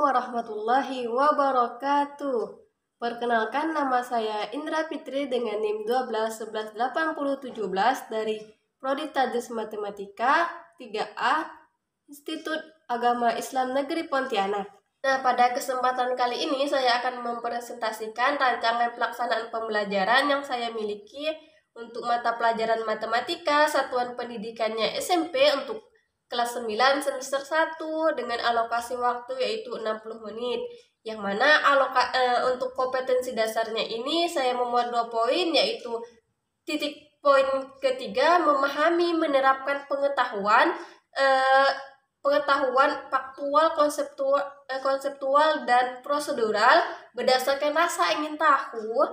warahmatullahi wabarakatuh. Perkenalkan, nama saya Indra Fitri dengan NIM 12118017 dari Prodi Tadris Matematika 3A Institut Agama Islam Negeri Pontianak. Nah, pada kesempatan kali ini saya akan mempresentasikan rancangan pelaksanaan pembelajaran yang saya miliki untuk mata pelajaran matematika satuan pendidikannya SMP untuk kelas 9 semester 1 dengan alokasi waktu yaitu 60 menit. Yang mana untuk kompetensi dasarnya ini saya memuat 2 poin, yaitu titik poin ketiga, memahami menerapkan pengetahuan faktual, konseptual dan prosedural berdasarkan rasa ingin tahu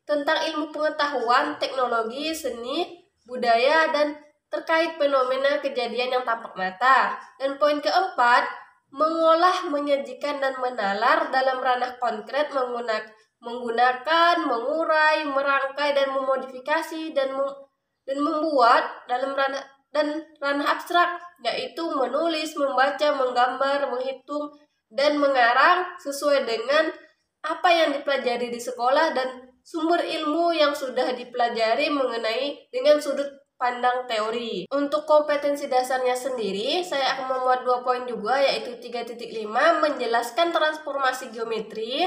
tentang ilmu pengetahuan, teknologi, seni, budaya, dan terkait fenomena kejadian yang tampak mata. Dan poin keempat, mengolah, menyajikan, dan menalar dalam ranah konkret menggunakan, mengurai, merangkai, dan memodifikasi dan membuat dalam ranah abstrak, yaitu menulis, membaca, menggambar, menghitung, dan mengarang sesuai dengan apa yang dipelajari di sekolah dan sumber ilmu yang sudah dipelajari mengenai dengan sudut pandang teori. Untuk kompetensi dasarnya sendiri, saya akan memuat 2 poin juga, yaitu 3.5 menjelaskan transformasi geometri,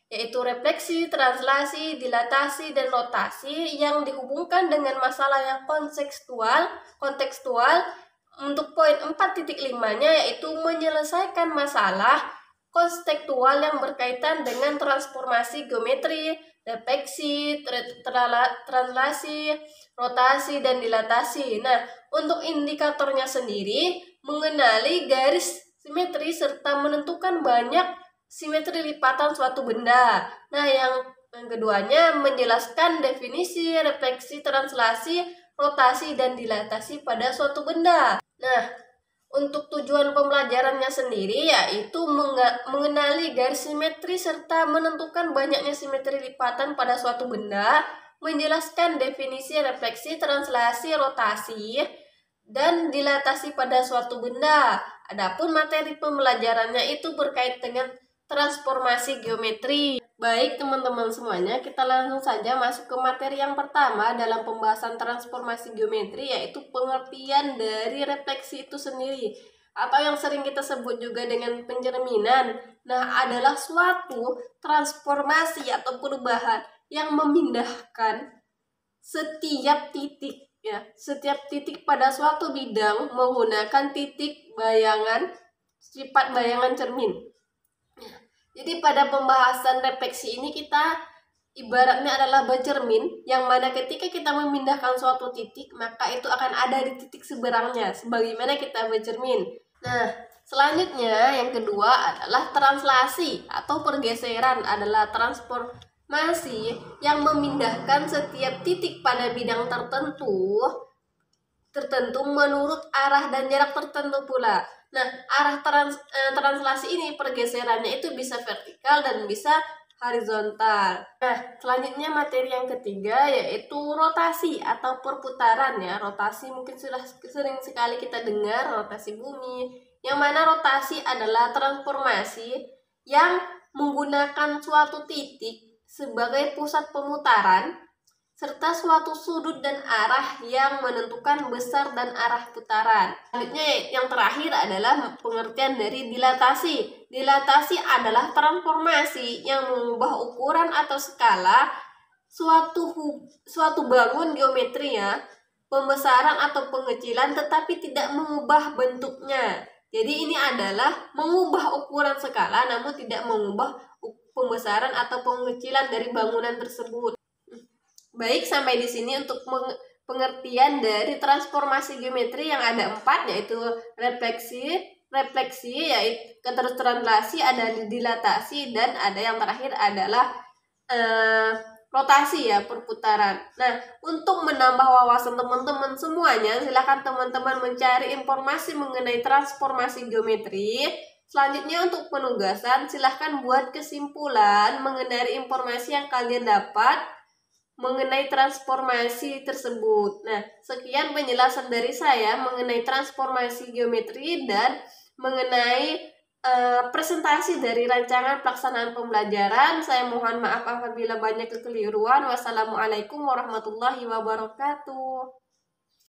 yaitu refleksi, translasi, dilatasi, dan rotasi yang dihubungkan dengan masalah yang kontekstual. Untuk poin 4.5-nya yaitu menyelesaikan masalah kontekstual yang berkaitan dengan transformasi geometri, refleksi, translasi, rotasi, dan dilatasi. Nah, untuk indikatornya sendiri, mengenali garis simetri serta menentukan banyak simetri lipatan suatu benda. Nah, yang keduanya menjelaskan definisi, refleksi, translasi, rotasi, dan dilatasi pada suatu benda. Nah, untuk tujuan pembelajarannya sendiri yaitu mengenali garis simetri serta menentukan banyaknya simetri lipatan pada suatu benda, menjelaskan definisi, refleksi, translasi, rotasi, dan dilatasi pada suatu benda. Adapun materi pembelajarannya itu berkait dengan transformasi geometri. Baik teman-teman semuanya, kita langsung saja masuk ke materi yang pertama dalam pembahasan transformasi geometri, yaitu pengertian dari refleksi itu sendiri, atau yang sering kita sebut juga dengan pencerminan. Nah, adalah suatu transformasi atau perubahan yang memindahkan setiap titik pada suatu bidang menggunakan titik bayangan, sifat bayangan cermin. Jadi pada pembahasan refleksi ini kita ibaratnya adalah bercermin, yang mana ketika kita memindahkan suatu titik maka itu akan ada di titik seberangnya sebagaimana kita bercermin. Nah, selanjutnya yang kedua adalah translasi atau pergeseran, adalah transformasi yang memindahkan setiap titik pada bidang tertentu menurut arah dan jarak tertentu pula. Nah, arah translasi ini, pergeserannya itu bisa vertikal dan bisa horizontal. Nah, selanjutnya materi yang ketiga yaitu rotasi atau perputaran ya. Rotasi mungkin sudah sering sekali kita dengar, rotasi bumi. Yang mana rotasi adalah transformasi yang menggunakan suatu titik sebagai pusat pemutaran serta suatu sudut dan arah yang menentukan besar dan arah putaran. Selanjutnya yang terakhir adalah pengertian dari dilatasi. Dilatasi adalah transformasi yang mengubah ukuran atau skala suatu bangun geometri ya, pembesaran atau pengecilan, tetapi tidak mengubah bentuknya. Jadi ini adalah mengubah ukuran skala namun tidak mengubah pembesaran atau pengecilan dari bangunan tersebut. Baik, sampai di sini untuk pengertian dari transformasi geometri yang ada 4, yaitu refleksi yaitu terus translasi, ada dilatasi, dan ada yang terakhir adalah rotasi ya, perputaran. Nah, untuk menambah wawasan teman-teman semuanya, silakan teman-teman mencari informasi mengenai transformasi geometri. Selanjutnya untuk penugasan, silahkan buat kesimpulan mengenai informasi yang kalian dapat mengenai transformasi tersebut. Nah, sekian penjelasan dari saya mengenai transformasi geometri dan mengenai presentasi dari rancangan pelaksanaan pembelajaran. Saya mohon maaf apabila banyak kekeliruan. Wassalamualaikum warahmatullahi wabarakatuh.